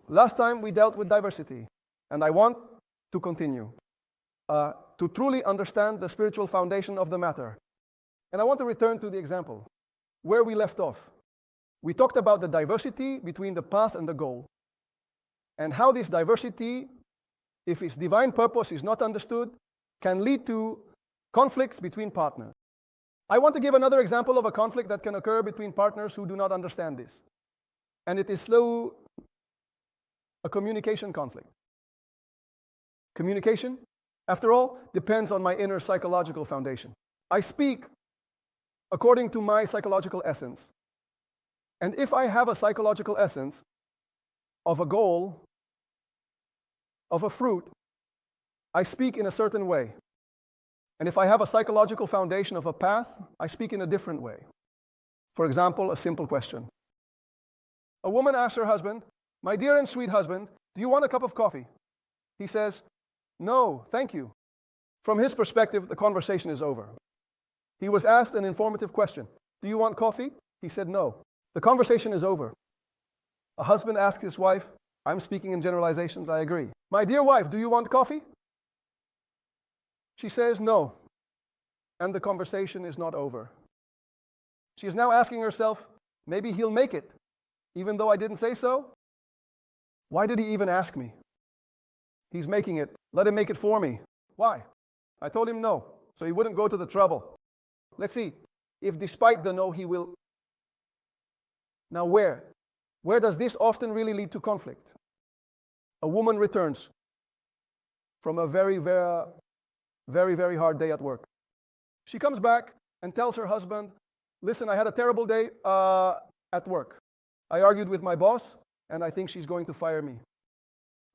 Last time we dealt with diversity, and I want to continue to truly understand the spiritual foundation of the matter. And I want to return to the example where we left off. We talked about the diversity between the path and the goal, and how this diversity, if its divine purpose is not understood, can lead to conflicts between partners. I want to give another example of a conflict that can occur between partners who do not understand this. And it is through a communication conflict. Communication, after all, depends on my inner psychological foundation. I speak according to my psychological essence. And if I have a psychological essence of a goal, of a fruit, I speak in a certain way. And if I have a psychological foundation of a path, I speak in a different way. For example, a simple question. A woman asks her husband, "My dear and sweet husband, do you want a cup of coffee?" He says, "No, thank you." From his perspective, the conversation is over. He was asked an informative question. "Do you want coffee?" He said, "No." The conversation is over. A husband asks his wife, I'm speaking in generalizations, I agree. "My dear wife, do you want coffee?" She says, "No." And the conversation is not over. She is now asking herself, maybe he'll make it, even though I didn't say so. Why did he even ask me? He's making it. Let him make it for me. Why? I told him no, so he wouldn't go to the trouble. Let's see if despite the no, he will. Now where does this often really lead to conflict? A woman returns from a very, very hard day at work. She comes back and tells her husband, "Listen, I had a terrible day at work. I argued with my boss, and I think she's going to fire me."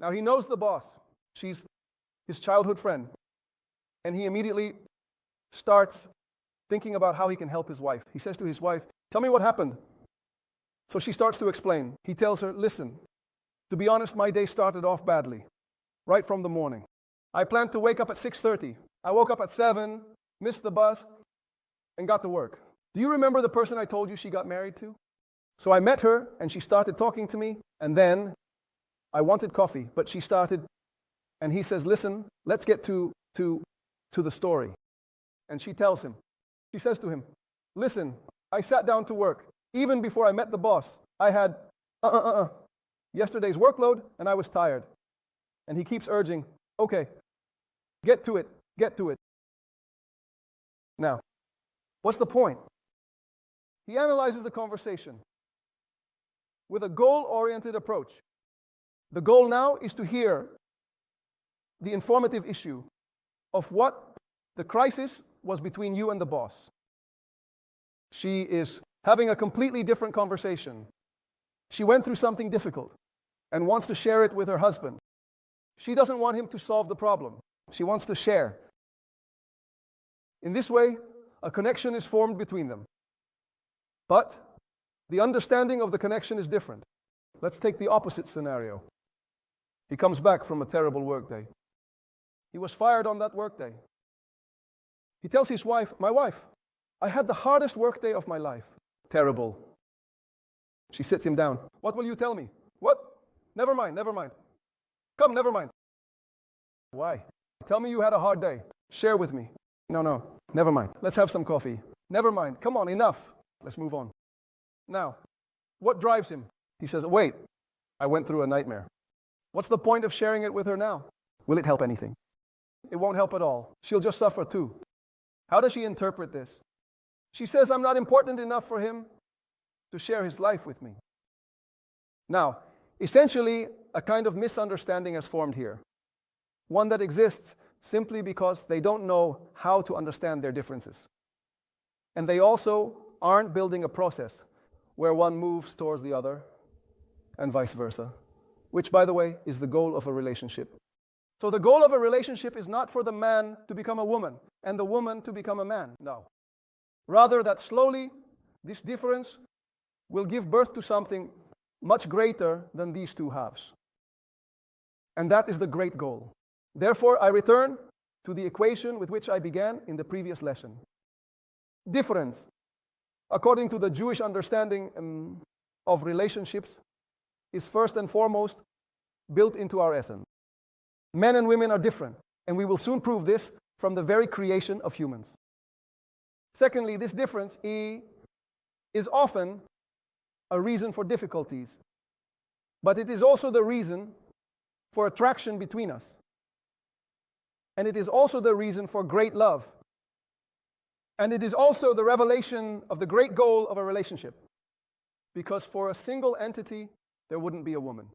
Now he knows the boss. She's his childhood friend. And he immediately starts thinking about how he can help his wife. He says to his wife, "Tell me what happened." So she starts to explain. He tells her, "Listen, to be honest, my day started off badly, right from the morning. I planned to wake up at 6:30. I woke up at 7, missed the bus, and got to work. Do you remember the person I told you she got married to? So I met her, and she started talking to me, and then I wanted coffee, but she started," and he says, "Listen, let's get to the story." And she says to him, "Listen, I sat down to work. Even before I met the boss, I had yesterday's workload, and I was tired." And he keeps urging, "Okay, get to it. Now, what's the point? He analyzes the conversation with a goal-oriented approach. The goal now is to hear the informative issue of what the crisis was between you and the boss. She is having a completely different conversation. She went through something difficult and wants to share it with her husband. She doesn't want him to solve the problem. She wants to share. In this way, a connection is formed between them. But the understanding of the connection is different. Let's take the opposite scenario. He comes back from a terrible workday. He was fired on that workday. He tells his wife, "My wife, I had the hardest workday of my life." Terrible. She sits him down. "What will you tell me?" "What? Never mind. Come, never mind." "Why? Tell me you had a hard day. Share with me." No, never mind. Let's have some coffee." "Never mind. Come on, enough. Let's move on." Now, what drives him? He says, "Wait, I went through a nightmare." What's the point of sharing it with her now? Will it help anything? It won't help at all. She'll just suffer too. How does she interpret this? She says, "I'm not important enough for him to share his life with me." Now, essentially, a kind of misunderstanding has formed here. One that exists simply because they don't know how to understand their differences. And they also aren't building a process where one moves towards the other and vice versa, which, by the way, is the goal of a relationship. So the goal of a relationship is not for the man to become a woman and the woman to become a man. No. Rather, that slowly this difference will give birth to something much greater than these two halves. And that is the great goal. Therefore, I return to the equation with which I began in the previous lesson. Difference, according to the Jewish understanding of relationships, is first and foremost built into our essence. Men and women are different, and we will soon prove this from the very creation of humans. Secondly, this difference is often a reason for difficulties, but it is also the reason for attraction between us. And it is also the reason for great love. And it is also the revelation of the great goal of a relationship. Because for a single entity, there wouldn't be a woman.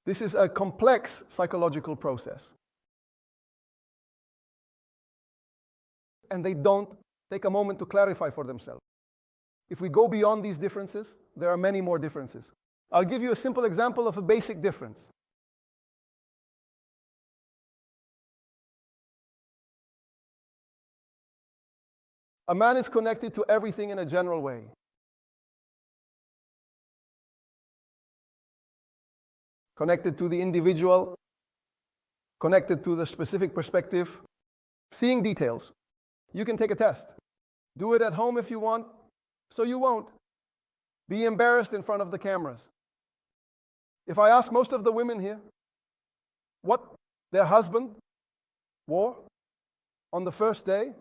This is a complex psychological process. And they don't take a moment to clarify for themselves. If we go beyond these differences, there are many more differences. I'll give you a simple example of a basic difference. A man is connected to everything in a general way. Connected to the individual, connected to the specific perspective, seeing details. You can take a test. Do it at home if you want, so you won't be embarrassed in front of the cameras. If I ask most of the women here what their husband wore on the first day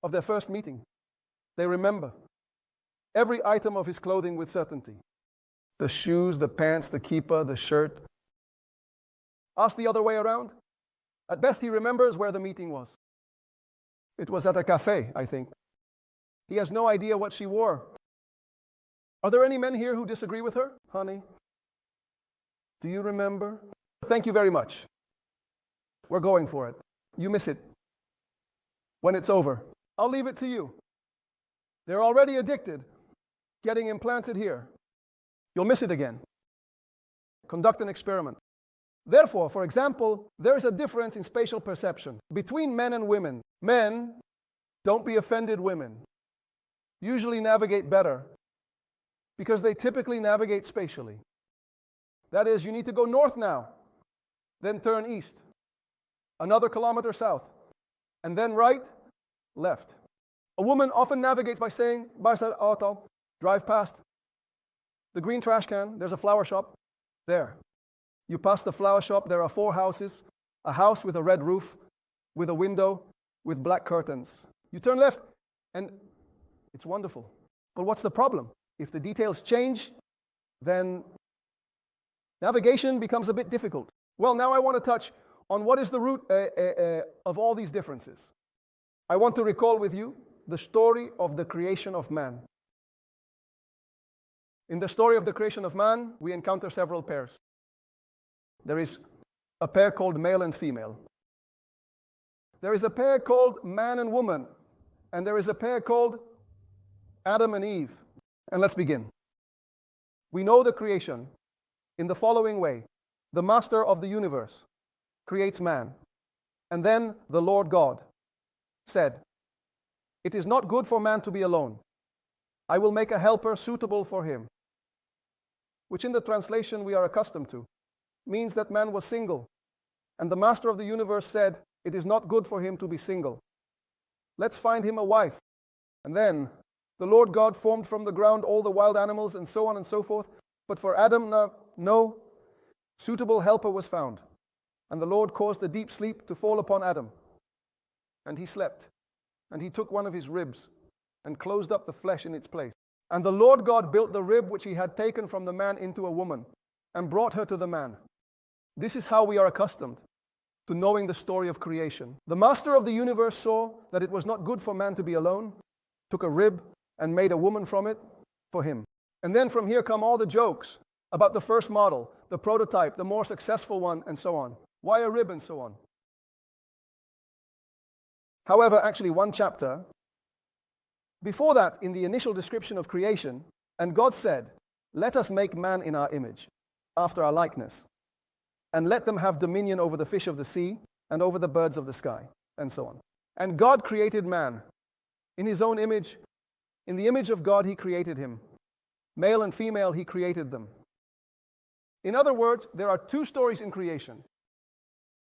of their first meeting, they remember every item of his clothing with certainty. The shoes, the pants, the kippah, the shirt. Ask the other way around. At best, he remembers where the meeting was. It was at a cafe, I think. He has no idea what she wore. Are there any men here who disagree with her? Honey, do you remember? Thank you very much. We're going for it. You miss it when it's over. I'll leave it to you. They're already addicted, getting implanted here. You'll miss it again. Conduct an experiment. Therefore, for example, there is a difference in spatial perception between men and women. Men, don't be offended, women, usually navigate better because they typically navigate spatially. That is, you need to go north now, then turn east, another kilometer south, and then right, left. A woman often navigates by saying, "Basta auto, drive past the green trash can, there's a flower shop, there." You pass the flower shop, there are 4 houses, a house with a red roof, with a window, with black curtains. You turn left, and it's wonderful. But what's the problem? If the details change, then navigation becomes a bit difficult. Well, now I want to touch on what is the root of all these differences. I want to recall with you the story of the creation of man. In the story of the creation of man, we encounter several pairs. There is a pair called male and female. There is a pair called man and woman. And there is a pair called Adam and Eve. And let's begin. We know the creation in the following way. The master of the universe creates man. And then the Lord God said, "It is not good for man to be alone. I will make a helper suitable for him." Which in the translation we are accustomed to means that man was single. And the master of the universe said, "It is not good for him to be single. Let's find him a wife." And then the Lord God formed from the ground all the wild animals and so on and so forth. But for Adam, no suitable helper was found. And the Lord caused a deep sleep to fall upon Adam. And he slept. And he took one of his ribs and closed up the flesh in its place. And the Lord God built the rib which he had taken from the man into a woman and brought her to the man. This is how we are accustomed to knowing the story of creation. The master of the universe saw that it was not good for man to be alone, took a rib and made a woman from it for him. And then from here come all the jokes about the first model, the prototype, the more successful one, and so on. Why a rib and so on? However, actually one chapter before that, in the initial description of creation, and God said, "Let us make man in our image, after our likeness, and let them have dominion over the fish of the sea, and over the birds of the sky," and so on. And God created man in his own image. In the image of God, he created him. Male and female, he created them. In other words, there are 2 stories in creation.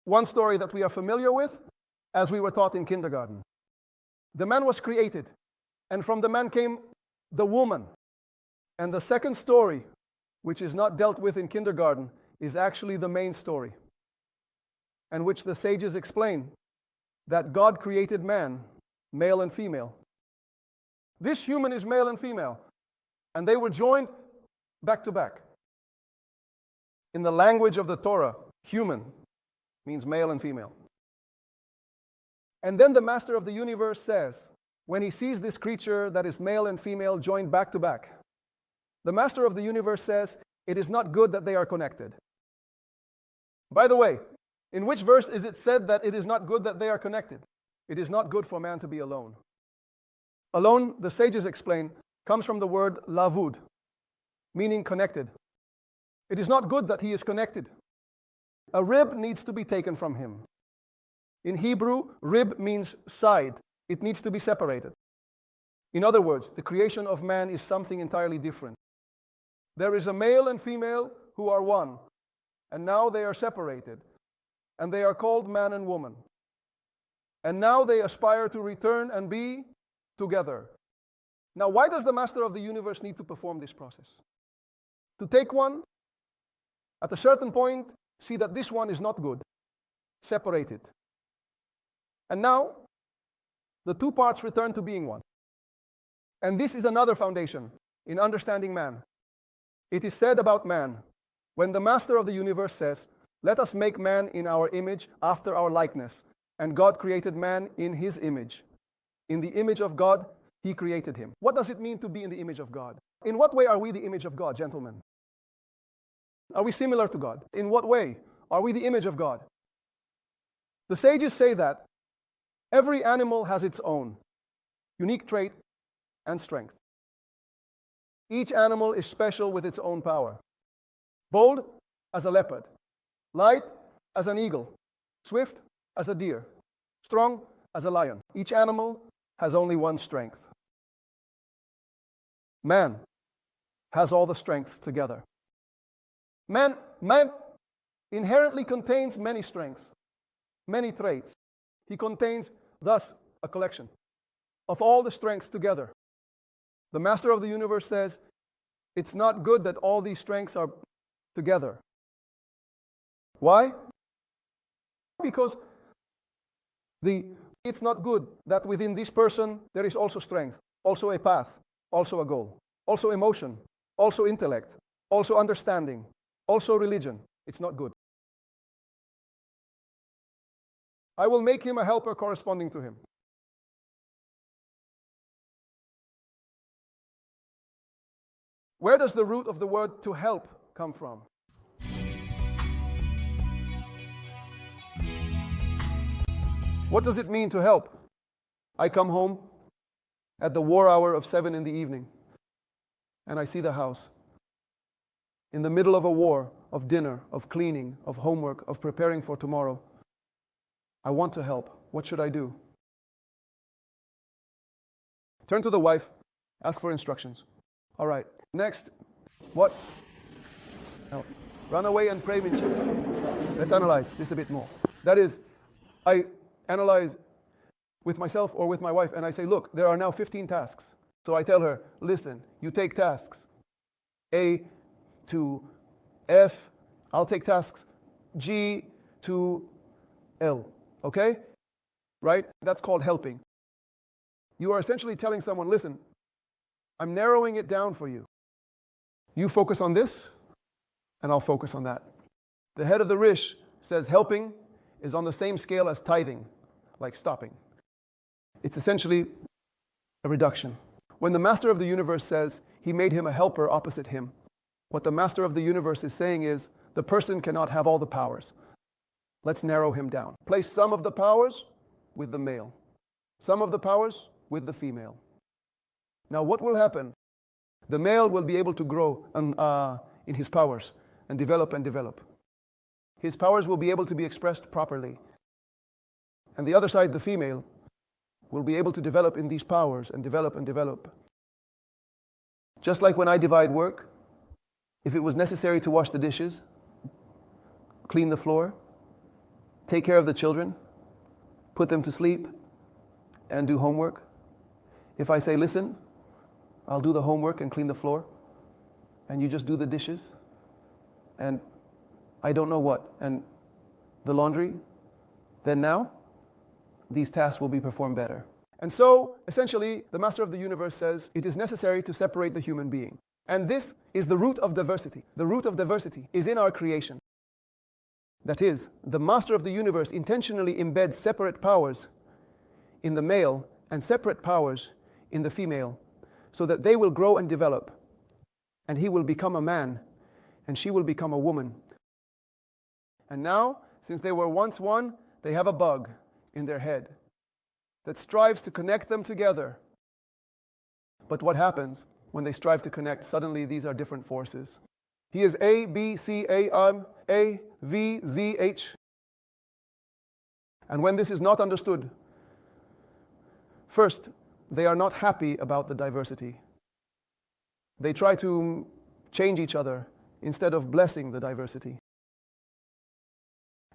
One story that we are familiar with, as we were taught in kindergarten. The man was created, and from the man came the woman. And the second story, which is not dealt with in kindergarten, is actually the main story, and which the sages explain that God created man, male and female. This human is male and female, and they were joined back to back. In the language of the Torah, human means male and female. And then the master of the universe says, when he sees this creature that is male and female joined back to back, the master of the universe says, it is not good that they are connected. By the way, in which verse is it said that it is not good that they are connected? It is not good for man to be alone. Alone, the sages explain, comes from the word lavud, meaning connected. It is not good that he is connected. A rib needs to be taken from him. In Hebrew, rib means side. It needs to be separated. In other words, the creation of man is something entirely different. There is a male and female who are one, and now they are separated, and they are called man and woman. And now they aspire to return and be together. Now, why does the master of the universe need to perform this process? To take one, at a certain point, see that this one is not good, separate it. And now, the two parts return to being one. And this is another foundation in understanding man. It is said about man, when the master of the universe says, let us make man in our image after our likeness. And God created man in his image. In the image of God, he created him. What does it mean to be in the image of God? In what way are we the image of God, gentlemen? Are we similar to God? In what way are we the image of God? The sages say that every animal has its own unique trait and strength. Each animal is special with its own power. Bold as a leopard, light as an eagle, swift as a deer, strong as a lion. Each animal has only one strength. Man has all the strengths together. Man inherently contains many strengths, many traits. He contains, thus, a collection of all the strengths together. The master of the universe says, it's not good that all these strengths are together. Why? Because it's not good that within this person there is also strength, also a path, also a goal, also emotion, also intellect, also understanding, also religion. It's not good. I will make him a helper corresponding to him. Where does the root of the word to help come from? What does it mean to help? I come home at the war hour of 7 in the evening, and I see the house. In the middle of a war, of dinner, of cleaning, of homework, of preparing for tomorrow. I want to help. What should I do? Turn to the wife, ask for instructions. All right, next, what else? Run away and pray, Minchi. Let's analyze this a bit more. That is, I analyze with myself or with my wife, and I say, look, there are now 15 tasks. So I tell her, listen, you take tasks A to F, I'll take tasks G to L, okay? Right? That's called helping. You are essentially telling someone, listen, I'm narrowing it down for you. You focus on this, and I'll focus on that. The head of the Rish says helping is on the same scale as tithing, like stopping. It's essentially a reduction. When the master of the universe says he made him a helper opposite him, what the master of the universe is saying is the person cannot have all the powers. Let's narrow him down. Place some of the powers with the male, some of the powers with the female. Now what will happen? The male will be able to grow in his powers and develop and develop. His powers will be able to be expressed properly. And the other side, the female, will be able to develop in these powers and develop and develop. Just like when I divide work, if it was necessary to wash the dishes, clean the floor, take care of the children, put them to sleep, and do homework. If I say, listen, I'll do the homework and clean the floor, and you just do the dishes, and I don't know what, and the laundry, then now these tasks will be performed better. And so, essentially, the Master of the Universe says it is necessary to separate the human being. And this is the root of diversity. The root of diversity is in our creation. That is, the Master of the Universe intentionally embeds separate powers in the male and separate powers in the female, so that they will grow and develop, and he will become a man, and she will become a woman. And now, since they were once one, they have a bug in their head that strives to connect them together. But what happens when they strive to connect? Suddenly these are different forces. He is A, B, C, A, V, Z, H. And when this is not understood, first, they are not happy about the diversity. They try to change each other instead of blessing the diversity.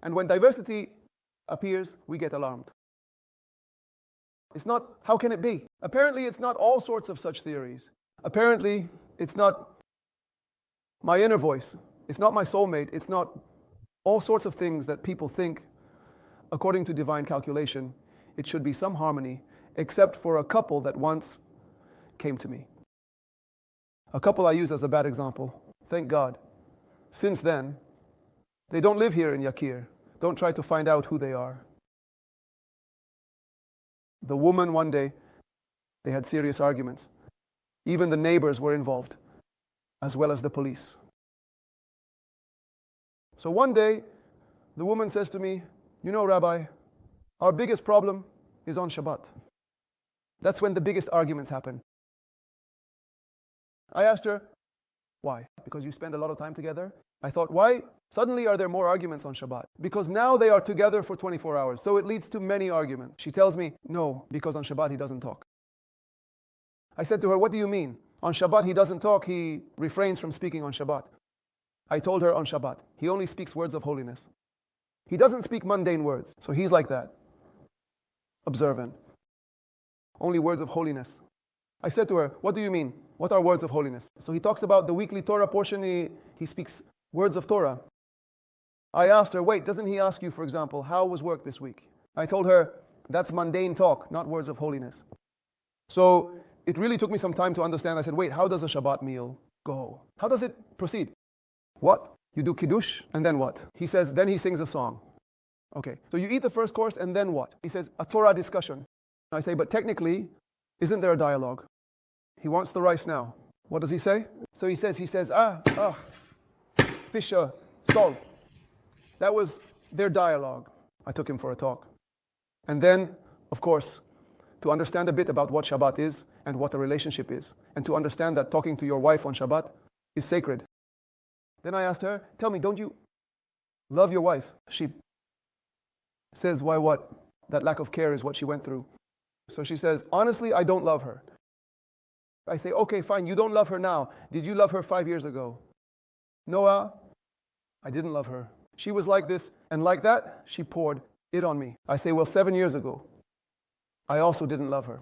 And when diversity appears, we get alarmed. It's not, how can it be? Apparently, it's not all sorts of such theories. Apparently, it's not my inner voice. It's not my soulmate. It's not all sorts of things that people think, according to divine calculation, it should be some harmony, except for a couple that once came to me. A couple I use as a bad example. Thank God. Since then, they don't live here in Yakir. Don't try to find out who they are. The woman, one day, they had serious arguments. Even the neighbors were involved, as well as the police. So one day, the woman says to me, you know, Rabbi, our biggest problem is on Shabbat. That's when the biggest arguments happen. I asked her, why? Because you spend a lot of time together? I thought, why suddenly are there more arguments on Shabbat? Because now they are together for 24 hours, so it leads to many arguments. She tells me, no, because on Shabbat he doesn't talk. I said to her, what do you mean? On Shabbat he doesn't talk, he refrains from speaking on Shabbat. I told her on Shabbat, he only speaks words of holiness. He doesn't speak mundane words, so he's like that. Observant. Only words of holiness. I said to her, what do you mean? What are words of holiness? So he talks about the weekly Torah portion, he speaks words of Torah. I asked her, wait, doesn't he ask you, for example, how was work this week? I told her, that's mundane talk, not words of holiness. So it really took me some time to understand. I said, wait, how does a Shabbat meal go? How does it proceed? What? You do Kiddush, and then what? He says, then he sings a song. Okay, so you eat the first course, and then what? He says, a Torah discussion. I say, but technically, isn't there a dialogue? He wants the rice now. What does he say? So he says, fish, salt. That was their dialogue. I took him for a talk. And then, of course, to understand a bit about what Shabbat is and what a relationship is, and to understand that talking to your wife on Shabbat is sacred. Then I asked her, tell me, don't you love your wife? She says, why what? That lack of care is what she went through. So she says, honestly, I don't love her. I say, okay, fine, you don't love her now. Did you love her 5 years ago? Noah, I didn't love her. She was like this, and like that, she poured it on me. I say, well, 7 years ago, I also didn't love her.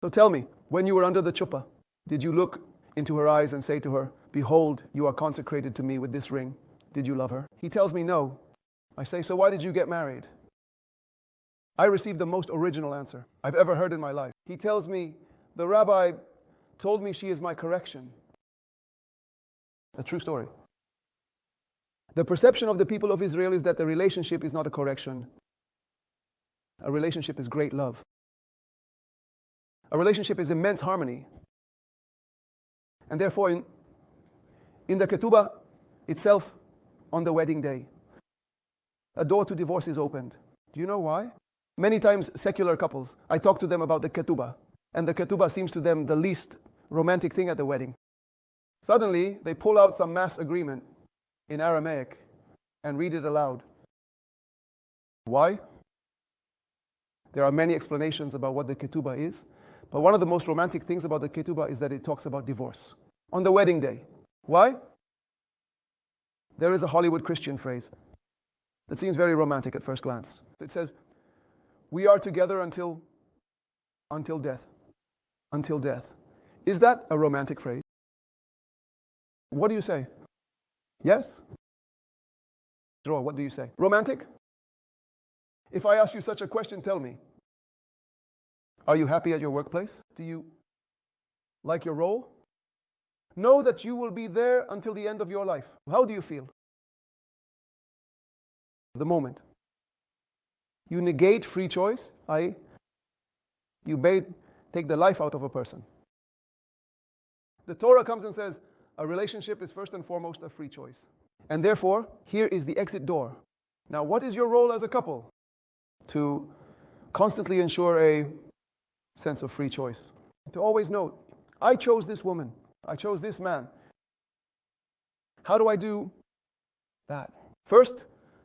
So tell me, when you were under the chuppah, did you look into her eyes and say to her, behold, you are consecrated to me with this ring? Did you love her? He tells me no. I say, so why did you get married? I received the most original answer I've ever heard in my life. He tells me, the rabbi told me she is my correction. A true story. The perception of the people of Israel is that the relationship is not a correction. A relationship is great love. A relationship is immense harmony. And therefore, in the ketubah itself, on the wedding day, a door to divorce is opened. Do you know why? Many times, secular couples, I talk to them about the ketubah, and the ketubah seems to them the least romantic thing at the wedding. Suddenly, they pull out some mass agreement in Aramaic and read it aloud. Why? There are many explanations about what the ketubah is, but one of the most romantic things about the ketubah is that it talks about divorce on the wedding day. Why? There is a Hollywood Christian phrase that seems very romantic at first glance. It says, we are together until death. Until death. Is that a romantic phrase? What do you say? Yes? Dror, what do you say? Romantic? If I ask you such a question, tell me. Are you happy at your workplace? Do you like your role? Know that you will be there until the end of your life. How do you feel? The moment you negate free choice, i.e., you take the life out of a person. The Torah comes and says a relationship is first and foremost a free choice. And therefore, here is the exit door. Now, what is your role as a couple? To constantly ensure a sense of free choice. To always know, I chose this woman. I chose this man. How do I do that? First,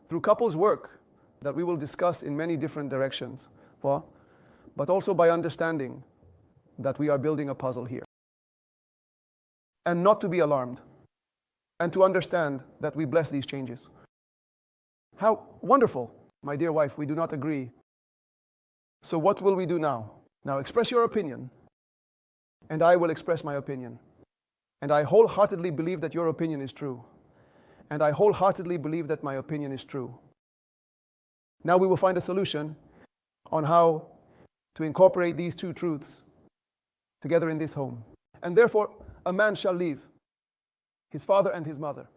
through couples work that we will discuss in many different directions, but also by understanding that we are building a puzzle here. And not to be alarmed, and to understand that we bless these changes. How wonderful, my dear wife, we do not agree. So what will we do now? Now express your opinion, and I will express my opinion. And I wholeheartedly believe that your opinion is true. And I wholeheartedly believe that my opinion is true. Now we will find a solution on how to incorporate these two truths together in this home. And therefore, a man shall leave his father and his mother,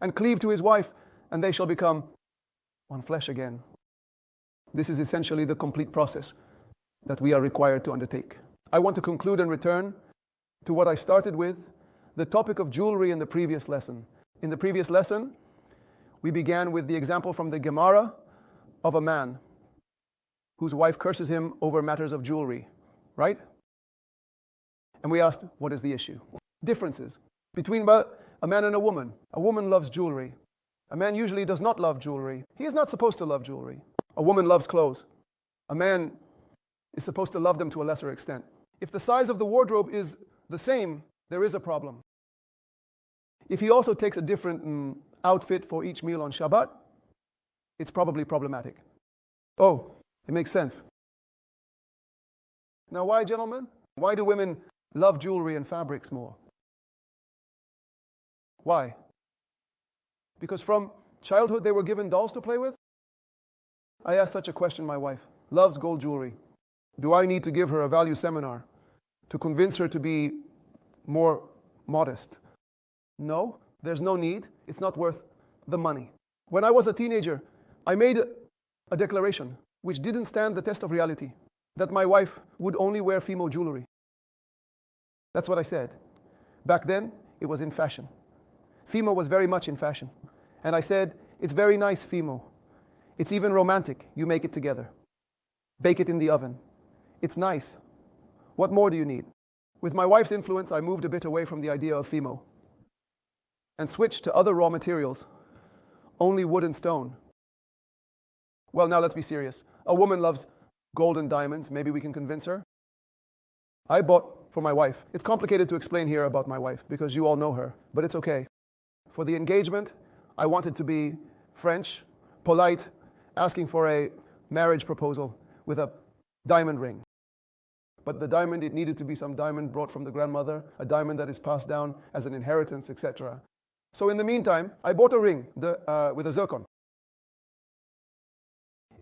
and cleave to his wife, and they shall become one flesh again. This is essentially the complete process that we are required to undertake. I want to conclude and return to what I started with, the topic of jewelry in the previous lesson. In the previous lesson, we began with the example from the Gemara of a man whose wife curses him over matters of jewelry, right? And we asked, what is the issue? Differences between a man and a woman. A woman loves jewelry. A man usually does not love jewelry. He is not supposed to love jewelry. A woman loves clothes. A man is supposed to love them to a lesser extent. If the size of the wardrobe is the same, there is a problem. If he also takes a different outfit for each meal on Shabbat, it's probably problematic. Oh, it makes sense. Now why, gentlemen? Why do women love jewelry and fabrics more? Why? Because from childhood they were given dolls to play with? I asked such a question my wife. Loves gold jewelry. Do I need to give her a value seminar to convince her to be more modest? No, there's no need. It's not worth the money. When I was a teenager, I made a declaration which didn't stand the test of reality, that my wife would only wear female jewelry. That's what I said. Back then, it was in fashion. Fimo was very much in fashion. And I said, it's very nice, Fimo. It's even romantic. You make it together. Bake it in the oven. It's nice. What more do you need? With my wife's influence, I moved a bit away from the idea of Fimo and switched to other raw materials, only wood and stone. Well, now let's be serious. A woman loves gold and diamonds. Maybe we can convince her. I bought for my wife. It's complicated to explain here about my wife because you all know her, but it's okay. For the engagement, I wanted to be French, polite, asking for a marriage proposal with a diamond ring. But the diamond, it needed to be some diamond brought from the grandmother, a diamond that is passed down as an inheritance, etc. So in the meantime, I bought a ring with a zircon.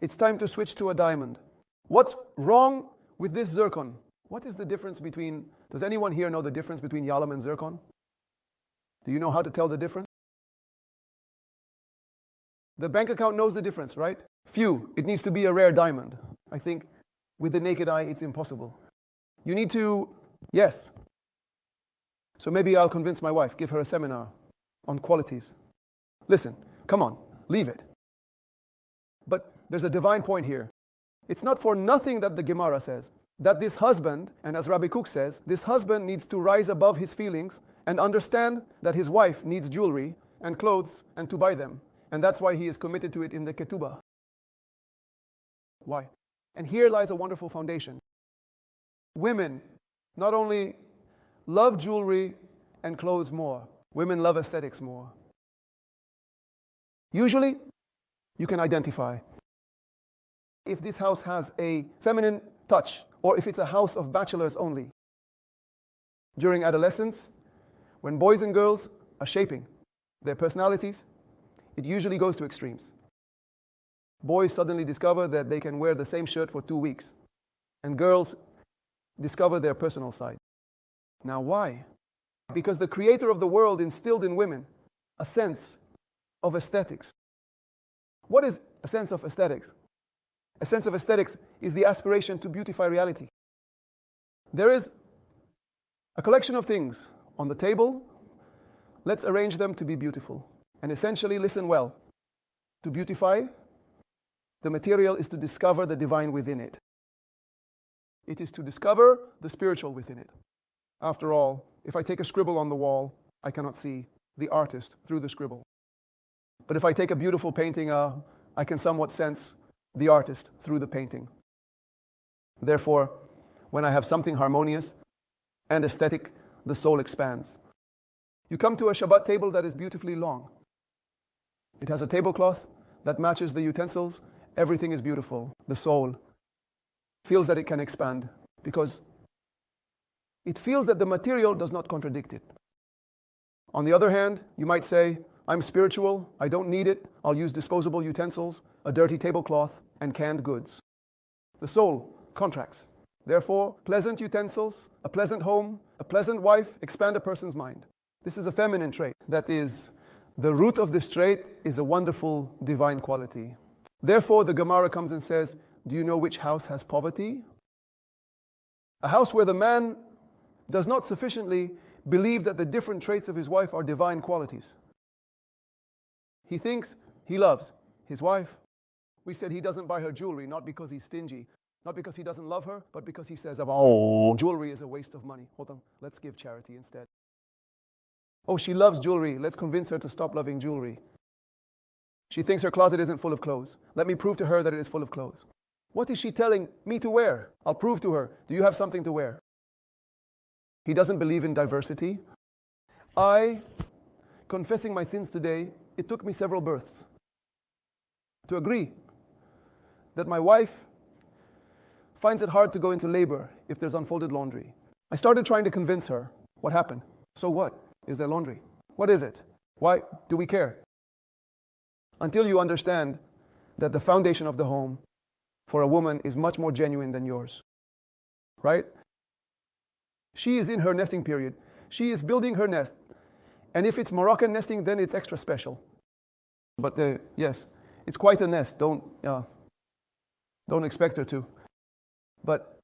It's time to switch to a diamond. What's wrong with this zircon? What is the difference between, does anyone here know the difference between yalam and zircon? Do you know how to tell the difference? The bank account knows the difference, right? Few, it needs to be a rare diamond. I think with the naked eye, it's impossible. You need to, yes. So maybe I'll convince my wife, give her a seminar on qualities. Listen, come on, leave it. But there's a divine point here. It's not for nothing that the Gemara says that this husband, and as Rabbi Kook says, this husband needs to rise above his feelings and understand that his wife needs jewelry and clothes and to buy them. And that's why he is committed to it in the ketubah. Why? And here lies a wonderful foundation. Women not only love jewelry and clothes more, women love aesthetics more. Usually, you can identify if this house has a feminine touch or if it's a house of bachelors only. During adolescence, When boys and girls are shaping their personalities, it usually goes to extremes. Boys suddenly discover that they can wear the same shirt for 2 weeks, and girls discover their personal side. Now why? Because the creator of the world instilled in women a sense of aesthetics. What is a sense of aesthetics? A sense of aesthetics is the aspiration to beautify reality. There is a collection of things on the table. Let's arrange them to be beautiful. And essentially, listen well. To beautify the material is to discover the divine within it. It is to discover the spiritual within it. After all, if I take a scribble on the wall, I cannot see the artist through the scribble. But if I take a beautiful painting, I can somewhat sense the artist through the painting. Therefore, when I have something harmonious and aesthetic, the soul expands. You come to a Shabbat table that is beautifully long. It has a tablecloth that matches the utensils. Everything is beautiful. The soul feels that it can expand because it feels that the material does not contradict it. On the other hand, you might say, I'm spiritual, I don't need it, I'll use disposable utensils, a dirty tablecloth, and canned goods. The soul contracts. Therefore, pleasant utensils, a pleasant home, a pleasant wife expand a person's mind. This is a feminine trait. That is, the root of this trait is a wonderful divine quality. Therefore, the Gemara comes and says, do you know which house has poverty? A house where the man does not sufficiently believe that the different traits of his wife are divine qualities. He thinks he loves his wife. We said he doesn't buy her jewelry, not because he's stingy, not because he doesn't love her, but because he says, oh, jewelry is a waste of money. Hold on, let's give charity instead. Oh, she loves jewelry. Let's convince her to stop loving jewelry. She thinks her closet isn't full of clothes. Let me prove to her that it is full of clothes. What is she telling me to wear? I'll prove to her. Do you have something to wear? He doesn't believe in diversity. Confessing my sins today, it took me several births to agree that my wife finds it hard to go into labor if there's unfolded laundry. I started trying to convince her. What happened? So what? Is there laundry? What is it? Why do we care? Until you understand that the foundation of the home for a woman is much more genuine than yours. Right? She is in her nesting period. She is building her nest. And if it's Moroccan nesting, then it's extra special. But yes, it's quite a nest. Don't expect her to. But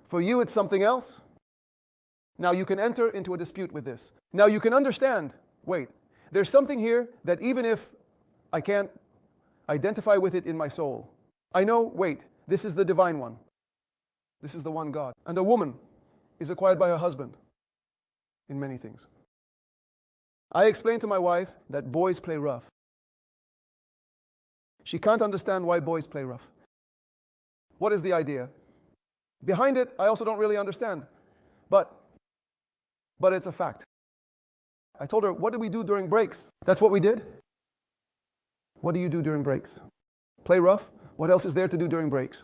for you, it's something else. Now you can enter into a dispute with this. Now you can understand, wait, there's something here that even if I can't identify with it in my soul, I know, wait, this is the divine one. This is the one God. And a woman is acquired by her husband in many things. I explained to my wife that boys play rough. She can't understand why boys play rough. What is the idea? Behind it, I also don't really understand. But it's a fact. I told her, what did we do during breaks? That's what we did. What do you do during breaks? Play rough? What else is there to do during breaks?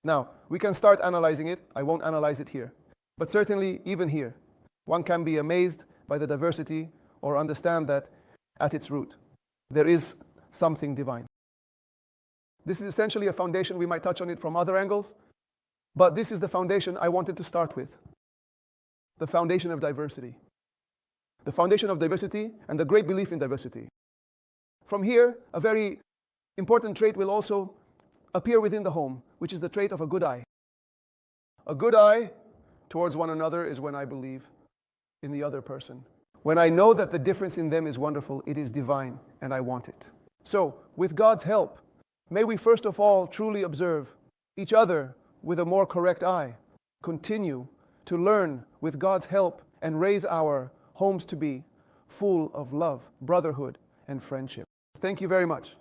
Now, we can start analyzing it. I won't analyze it here. But certainly, even here, one can be amazed by the diversity or understand that at its root, there is something divine. This is essentially a foundation. We might touch on it from other angles, but this is the foundation I wanted to start with. The foundation of diversity. The foundation of diversity and the great belief in diversity. From here, a very important trait will also appear within the home, which is the trait of a good eye. A good eye towards one another is when I believe in the other person. When I know that the difference in them is wonderful, it is divine, and I want it. So, with God's help, may we first of all truly observe each other with a more correct eye. Continue to learn with God's help and raise our homes to be full of love, brotherhood, and friendship. Thank you very much.